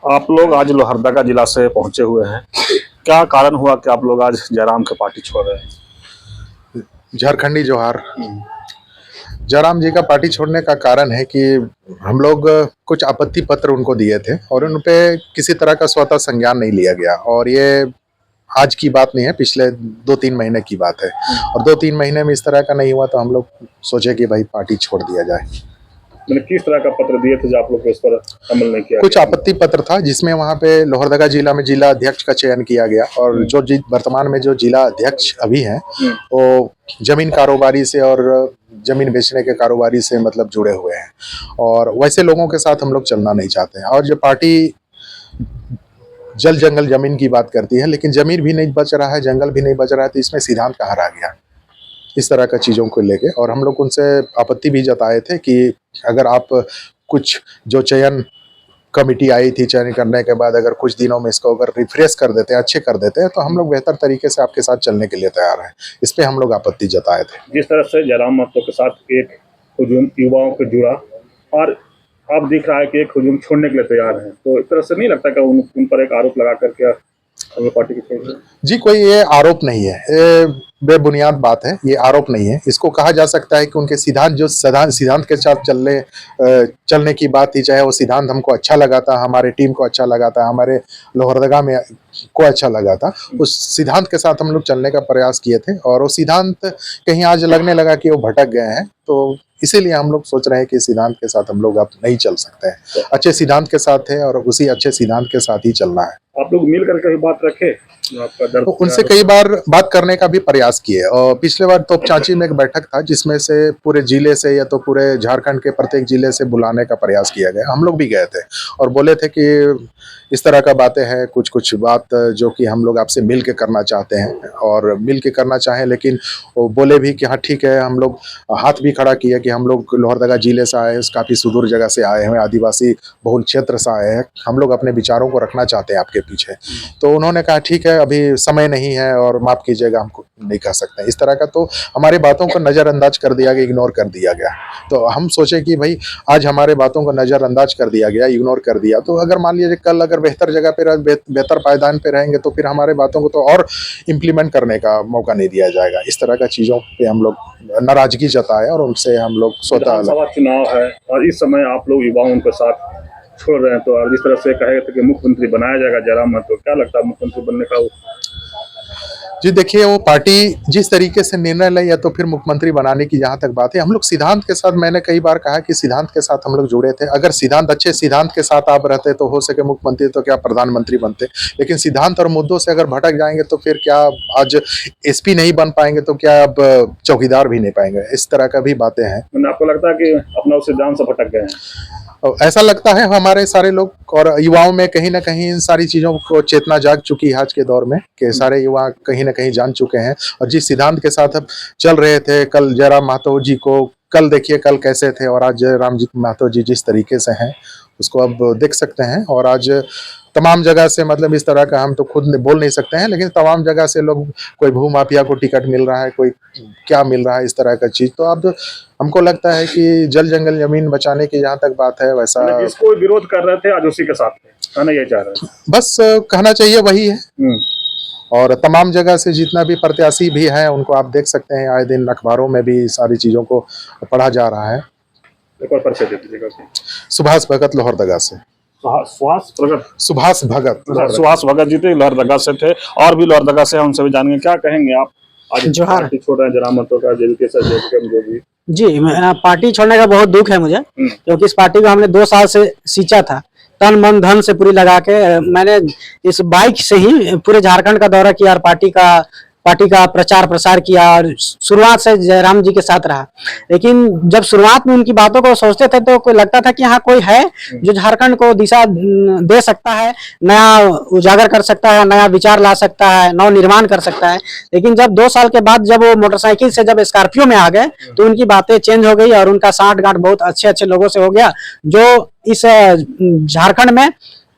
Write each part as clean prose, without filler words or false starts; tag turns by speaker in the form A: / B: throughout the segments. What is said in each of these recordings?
A: आप लोग आज लोहरदगा जिला से पहुंचे हुए हैं, क्या कारण हुआ कि आप लोग आज जयराम की पार्टी छोड़ रहे हैं?
B: झारखंडी जोहार। जयराम जी का पार्टी छोड़ने का कारण है कि हम लोग कुछ आपत्ति पत्र उनको दिए थे और उन पे किसी तरह का स्वतः संज्ञान नहीं लिया गया। और ये आज की बात नहीं है, पिछले 2-3 महीने की बात है। और 2-3 महीने में इस तरह का नहीं हुआ तो हम लोग सोचे कि भाई पार्टी छोड़ दिया जाए।
A: मैंने किस तरह का पत्र दिए थे जो आप लोग इस पर अमल नहीं किया?
B: कुछ आपत्ति पत्र था जिसमें वहाँ पे लोहरदगा जिला में जिला अध्यक्ष का चयन किया गया और जो वर्तमान में जो जिला अध्यक्ष अभी हैं वो जमीन कारोबारी से और जमीन बेचने के कारोबारी से मतलब जुड़े हुए हैं और वैसे लोगों के साथ हम लोग चलना नहीं चाहते हैं। और जो पार्टी जल जंगल जमीन की बात करती है लेकिन जमीन भी नहीं बच रहा है, जंगल भी नहीं बच रहा है, तो इसमें सिद्धांत कहाँ रह गया, इस तरह का चीज़ों को लेके। और हम लोग उनसे आपत्ति भी जताए थे कि अगर आप कुछ जो चयन कमेटी आई थी चयन करने के बाद अगर कुछ दिनों में इसको अगर रिफ्रेश कर देते हैं, अच्छे कर देते हैं, तो हम लोग बेहतर तरीके से आपके साथ चलने के लिए तैयार हैं। इस पे हम लोग आपत्ति जताए थे।
A: जिस तरह से जयराम महतो के साथ एक हुजूम युवाओं को जुड़ा और अब दिख रहा है कि एक हुजूम छोड़ने के लिए तैयार है, तो इस तरह से नहीं लगता कि उन पर एक आरोप लगा करके हम लोग पार्टी को छोड़ दें?
B: जी, कोई ये आरोप नहीं है, ये बेबुनियाद बात है, ये आरोप नहीं है। इसको कहा जा सकता है कि उनके सिद्धांत जो सिद्धांत के साथ चलने की बात थी, चाहे वो सिद्धांत हमको अच्छा लगा था, हमारे टीम को अच्छा लगा था, हमारे लोहरदगा में को अच्छा लगा था, उस सिद्धांत के साथ हम लोग चलने का प्रयास किए थे और वो सिद्धांत कहीं आज लगने लगा कि वो भटक गए हैं, तो इसीलिए हम लोग सोच रहे हैं कि सिद्धांत के साथ हम लोग अब नहीं चल सकते हैं। अच्छे सिद्धांत के साथ है और उसी अच्छे सिद्धांत के साथ ही चलना है।
A: आप लोग मिल करके बात रखे, आपका दर्द
B: तो उनसे कई बार बात करने का भी प्रयास किए और पिछले बार तोपचांची में एक बैठक था जिसमें से पूरे जिले से या तो पूरे झारखंड के प्रत्येक जिले से बुलाने का प्रयास किया गया। हम लोग भी गए थे और बोले थे कि इस तरह का बातें हैं, कुछ बात जो कि हम लोग आपसे मिल के करना चाहते हैं और मिल के करना चाहें, लेकिन वो बोले भी कि हाँ ठीक है। हम लोग हाथ भी खड़ा किया कि हम लोग लोहरदगा जिले से आए, काफ़ी सुदूर जगह से आए हैं, आदिवासी बहुल क्षेत्र से आए हैं, हम लोग अपने विचारों को रखना चाहते हैं आपके पीछे। तो उन्होंने कहा ठीक है, अभी समय नहीं है और माफ़ कीजिएगा, हमको नहीं कह सकते इस तरह का। तो हमारी बातों को नज़रअंदाज कर दिया गया, इग्नोर कर दिया गया। तो हम सोचे कि भाई आज हमारे बातों को नज़रअंदाज कर दिया गया, इग्नोर कर दिया, तो अगर मान लीजिए कल अगर बेहतर जगह पे बेहतर पायदान पे रहेंगे तो फिर हमारे बातों को तो और इम्प्लीमेंट करने का मौका नहीं दिया जाएगा। इस तरह का चीज़ों पे हम लोग नाराजगी जताए और उनसे हम लोग स्वतः।
A: चुनाव है और इस समय आप लोग युवाओं के साथ छोड़ रहे हैं, तो जिस तरह से कहे थे कि मुख्यमंत्री बनाया जाएगा जयराम महतो, क्या लगता है मुख्यमंत्री बनने का?
B: जी देखिए, वो पार्टी जिस तरीके से निर्णय ले या तो फिर मुख्यमंत्री बनाने की जहाँ तक बात है, हम लोग सिद्धांत के साथ, मैंने कई बार कहा कि सिद्धांत के साथ हम लोग जुड़े थे। अगर सिद्धांत अच्छे सिद्धांत के साथ आप रहते तो हो सके मुख्यमंत्री तो क्या प्रधानमंत्री बनते, लेकिन सिद्धांत और मुद्दों से अगर भटक जाएंगे तो फिर क्या आज एसपी नहीं बन पाएंगे तो क्या अब चौकीदार भी नहीं पाएंगे, इस तरह का भी बातें हैं।
A: आपको लगता है कि अपना सिद्धांत से भटक गए हैं?
B: ऐसा लगता है हमारे सारे लोग और युवाओं में कहीं ना कहीं इन सारी चीज़ों को चेतना जाग चुकी है आज के दौर में, कि सारे युवा कहीं ना कहीं जान चुके हैं और जिस सिद्धांत के साथ अब चल रहे थे, कल जयराम महतो जी को कल देखिए कल कैसे थे और आज जयराम जी महतो जी जिस तरीके से हैं उसको अब देख सकते हैं। और आज तमाम जगह से मतलब इस तरह का हम तो खुद बोल नहीं सकते हैं, लेकिन तमाम जगह से लोग, कोई भू माफिया को टिकट मिल रहा है, कोई क्या मिल रहा है, इस तरह का चीज़। तो अब हमको लगता है कि जल जंगल जमीन बचाने की जहाँ तक बात है वैसा
A: जिसको विरोध कर रहे थे आज उसी के साथ कहना ये चाह रहे हैं,
B: बस कहना चाहिए वही है। और तमाम जगह से जितना भी प्रत्याशी भी हैं उनको आप देख सकते हैं, आए दिन अखबारों में भी सारी चीज़ों को पढ़ा जा रहा है।
A: एक और परिचय दे दीजिएगा।
B: सुभाष भगत लोहरदगा से। सुभाष भगत जी थे, लोहरदगा से थे और भी लोहरदगा से, उनसे भी जानेंगे क्या कहेंगे आप आज
C: जोहार
A: छोड़ रहे हैं जयराम महतो का जेबीके सर जो भी।
C: जी, पार्टी छोड़ने का बहुत दुख है मुझे, क्योंकि इस पार्टी को हमने 2 साल से सींचा था, तन मन धन से पूरी लगा के। मैंने इस बाइक से ही पूरे झारखंड का दौरा किया और पार्टी का प्रचार प्रसार किया और शुरुआत से जयराम जी के साथ रहा। लेकिन जब शुरुआत में उनकी बातों को सोचते थे तो कोई लगता था कि हाँ कोई है जो झारखंड को दिशा दे सकता है, नया उजागर कर सकता है, नया विचार ला सकता है, नव निर्माण कर सकता है। लेकिन जब 2 साल के बाद जब वो मोटरसाइकिल से जब स्कॉर्पियो में आ गए तो उनकी बातें चेंज हो गई और उनका साठ गांठ बहुत अच्छे लोगों से हो गया, जो इस झारखंड में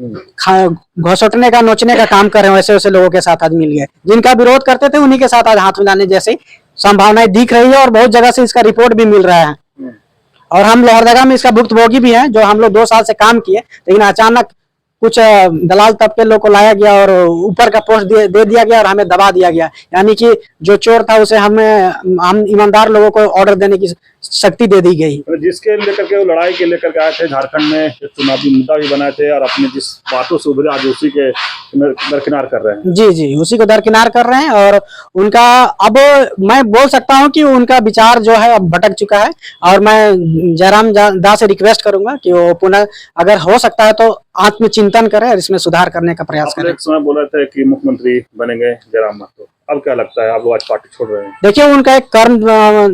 C: घोसटने का नोचने का काम कर रहे हैं। वैसे लोगों के साथ आज मिल गए, जिनका विरोध करते थे उन्हीं के साथ आज हाथ मिलाने जैसी संभावनाएं दिख रही है और बहुत जगह से इसका रिपोर्ट भी मिल रहा है। और हम लोहरदगा में इसका भुक्तभोगी भी हैं, जो हम लोग 2 साल से काम किए, लेकिन अचानक कुछ दलाल तबके लोग को लाया गया और ऊपर का पोस्ट दे दिया गया और हमें दबा दिया गया। यानी कि जो चोर था उसे हम ईमानदार लोगों को ऑर्डर देने की शक्ति दे दी गई।
A: तो जिसके लेकर के वो लड़ाई के लेकर के आए थे झारखंड में, चुनावी मुद्दा भी बनाए थे और अपने जिस बातों से उभरे आज उसी के दरकिनार कर रहे हैं।
C: जी जी, उसी को दरकिनार कर रहे हैं। और उनका अब मैं बोल सकता हूं कि उनका विचार जो है अब भटक चुका है। और मैं जयराम दास से रिक्वेस्ट करूंगा कि वो पुनः अगर हो सकता है तो आत्मचिंतन करें और इसमें सुधार करने का प्रयास करें।
A: एक समय बोल रहे थे कि मुख्यमंत्री बनेंगे जयराम महतो, अब क्या लगता है आप लोग आज पार्टी छोड़ रहे हैं?
C: देखिए, उनका एक कर्म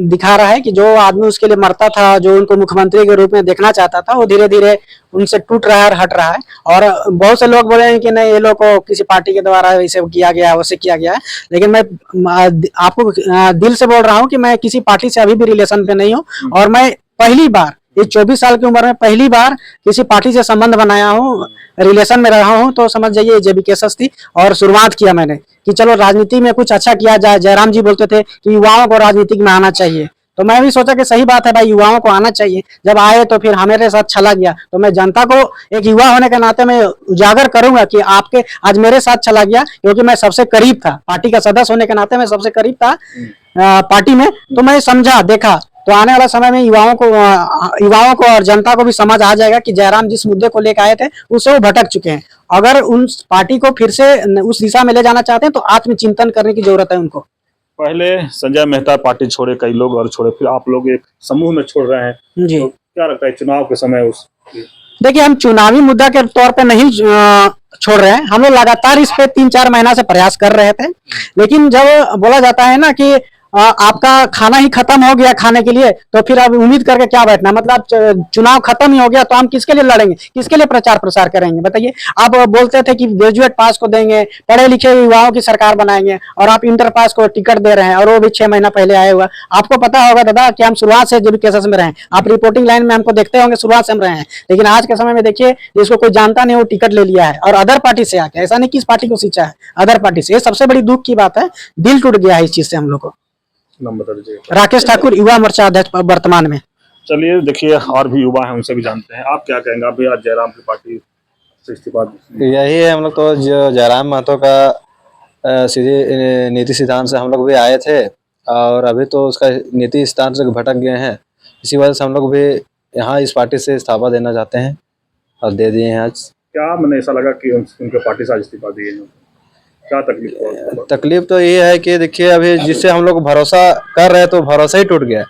C: दिखा रहा है कि जो आदमी उसके लिए मरता था, जो उनको मुख्यमंत्री के रूप में देखना चाहता था, वो धीरे धीरे उनसे टूट रहा है और हट रहा है। और बहुत से लोग बोले हैं कि नहीं, ये लोग को किसी पार्टी के द्वारा इसे किया गया है, वैसे किया गया है। लेकिन मैं आपको दिल से बोल रहा हूँ कि मैं किसी पार्टी से अभी भी रिलेशन पे नहीं हूँ। और मैं पहली बार इस 24 साल की उम्र में पहली बार किसी पार्टी से संबंध बनाया हूँ, रिलेशन में रहा हूँ। तो समझ जाइए जेबी केसेस थी और शुरुआत किया मैंने कि चलो राजनीति में कुछ अच्छा किया जाए। जयराम जी बोलते थे कि युवाओं को राजनीति में आना चाहिए, तो मैं भी सोचा कि सही बात है भाई, युवाओं को आना चाहिए। जब आए तो फिर हमारे साथ चला गया, तो मैं जनता को एक युवा होने के नाते मैं उजागर करूंगा कि आपके आज मेरे साथ चला गया, क्योंकि मैं सबसे करीब था पार्टी का सदस्य होने के नाते, मैं सबसे करीब था पार्टी में। तो मैं समझा, देखा, तो आने वाला समय में युवाओं को और जनता को भी समझ आ जाएगा कि जयराम जिस मुद्दे को लेकर आए थे उससे वो भटक चुके हैं। अगर उन पार्टी को फिर से उस दिशा में ले जाना चाहते हैं तो आत्मचिंतन करने की जरूरत है उनको।
A: पहले संजय मेहता पार्टी छोड़े कई लोग और छोड़े, फिर आप लोग एक समूह में छोड़ रहे हैं
C: जी।
A: तो क्या लगता है चुनाव के समय उस?
C: देखिए, हम चुनावी मुद्दा के तौर पे नहीं छोड़ रहे हैं, हम लोग लगातार इस पे 3-4 महीना से प्रयास कर रहे थे। लेकिन जब बोला जाता है ना कि आपका खाना ही खत्म हो गया खाने के लिए, तो फिर अब उम्मीद करके क्या बैठना, मतलब चुनाव खत्म ही हो गया तो हम किसके लिए लड़ेंगे, किसके लिए प्रचार प्रसार करेंगे बताइए। आप बोलते थे कि ग्रेजुएट पास को देंगे, पढ़े लिखे युवाओं की सरकार बनाएंगे, और आप इंटर पास को टिकट दे रहे हैं और वो भी 6 महीना पहले आए हुआ। आपको पता होगा दादा कि हम शुरुआत से जेबी केसेस में रहे, आप रिपोर्टिंग लाइन में हमको देखते होंगे, शुरुआत से हम रहे हैं। लेकिन आज के समय में देखिए, जिसको कोई जानता नहीं वो टिकट ले लिया है और अदर पार्टी से आके, ऐसा नहीं कि इस पार्टी को सींचा है, अदर पार्टी से। ये सबसे बड़ी दुख की बात है, दिल टूट गया है इस चीज से हम लोग को।
A: नाम बता दीजिए।
C: राकेश ठाकुर, युवा मोर्चा अध्यक्ष वर्तमान में।
A: चलिए देखिए, और भी युवा हैं उनसे भी जानते हैं, आप क्या कहेंगे? आप भी आज जयराम की पार्टी से इस्तीफा?
D: यही है, हम लोग तो जो जयराम महतो का सीधे नीति सिद्धांत से हम लोग भी आए थे और अभी तो उसका नीति सिद्धांत से भटक गए हैं। इसी वजह से हम लोग भी यहाँ इस पार्टी से इस्तीफा देना चाहते हैं और दे दिए हैं आज।
A: क्या मैंने ऐसा लगा कि उनके पार्टी से आज इस्तीफा दिए हैं, क्या तकलीफ हुआ?
D: तकलीफ तो ये है कि देखिए, अभी जिससे हम लोग भरोसा कर रहे तो भरोसा ही टूट गया।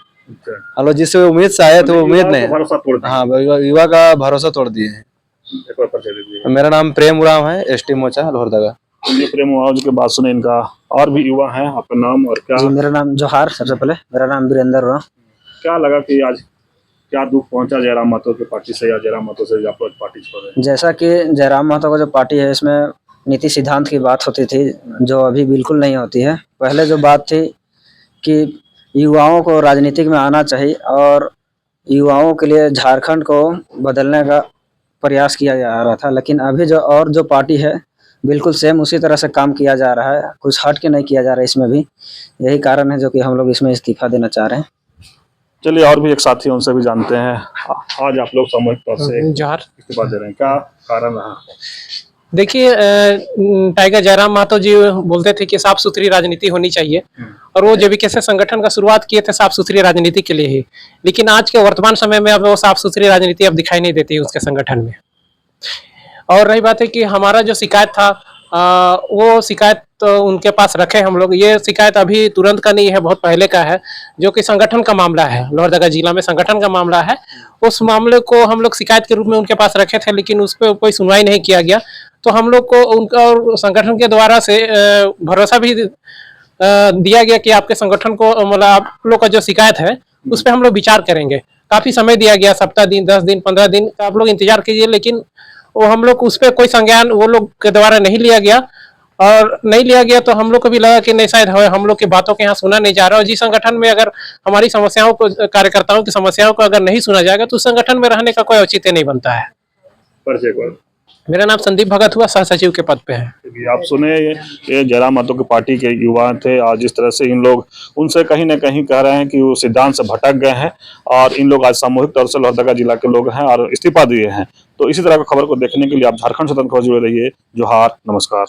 D: हम लोग जिससे उम्मीद से आए तो उम्मीद नहीं,
A: भरोसा तोड़ दिया।
D: हाँ, युवा का भरोसा तोड़ दिए हैं।
A: एक बार परिचय दीजिए।
D: मेरा नाम प्रेम उराम है, एसटी मोर्चा लोहरदगा।
A: ये प्रेम जी के बात सुने इनका। और भी युवा हैं, आपका नाम और क्या?
C: जी, मेरा नाम जोहार। सबसे पहले मेरा नाम वीरेंद्र उराम।
A: क्या लगा कि आज क्या दुख पहुंचा जयराम महतो की पार्टी से, या जयराम महतो से आप पार्टी छोड़ रहे हैं?
E: जैसा कि जयराम महतो का जो पार्टी है, इसमें नीति सिद्धांत की बात होती थी, जो अभी बिल्कुल नहीं होती है। पहले जो बात थी कि युवाओं को राजनीतिक में आना चाहिए और युवाओं के लिए झारखंड को बदलने का प्रयास किया जा रहा था। लेकिन अभी जो पार्टी है, बिल्कुल सेम उसी तरह से काम किया जा रहा है, कुछ हट के नहीं किया जा रहा है इसमें भी। यही कारण है जो कि हम लोग इसमें इस्तीफा देना चाह रहे हैं।
A: चलिए, और भी एक साथी उनसे भी जानते हैं। आज आप लोग सामूहिक तौर से इस्तीफा दे रहे हैं, क्या कारण रहा?
F: देखिए, टाइगर जयराम महतो जी बोलते थे कि साफ सुथरी राजनीति होनी चाहिए, और वो जेबी कैसे संगठन का शुरुआत किए थे साफ सुथरी राजनीति के लिए ही। लेकिन आज के वर्तमान समय में अब वो साफ सुथरी राजनीति अब दिखाई नहीं देती उसके संगठन में। और रही बात है कि हमारा जो शिकायत था, वो शिकायत तो उनके पास रखे हम लोग। ये शिकायत अभी तुरंत का नहीं है, बहुत पहले का है, जो कि संगठन का मामला है, लोहरदगा जिला में संगठन का मामला है। उस मामले को हम लोग शिकायत के रूप में उनके पास रखे थे, लेकिन उस पर कोई सुनवाई नहीं किया गया। तो हम लोग को उनका और संगठन के द्वारा से भरोसा भी दिया गया कि आपके संगठन को, मतलब आप लोग का जो शिकायत है उस पर हम लोग विचार करेंगे। काफी समय दिया गया, सप्ताह दिन, 10 दिन, 15 दिन का आप लोग इंतजार कीजिए। लेकिन वो हम लोग उस पर कोई संज्ञान वो लोग के द्वारा नहीं लिया गया, और नहीं लिया गया तो हम लोग को भी लगा कि नहीं, शायद हम लोग की बातों के यहाँ सुना नहीं जा रहा। और जिस संगठन में अगर हमारी समस्याओं को, कार्यकर्ताओं की समस्याओं को अगर नहीं सुना जाएगा तो उस संगठन में रहने का कोई औचित्य नहीं बनता है। मेरा नाम संदीप भगत हुआ, सह सचिव के पद पे है।
A: क्योंकि आप सुने ये जयराम महतो की पार्टी के युवा थे और जिस तरह से इन लोग उनसे कहीं ना कहीं कह रहे हैं कि वो सिद्धांत से भटक गए हैं और इन लोग आज सामूहिक तौर से लोहरदगा जिला के लोग हैं और इस्तीफा दिए हैं। तो इसी तरह की खबर को देखने के लिए आप झारखंड स्वतंत्र खबर जुड़े रहिए। जोहार, नमस्कार।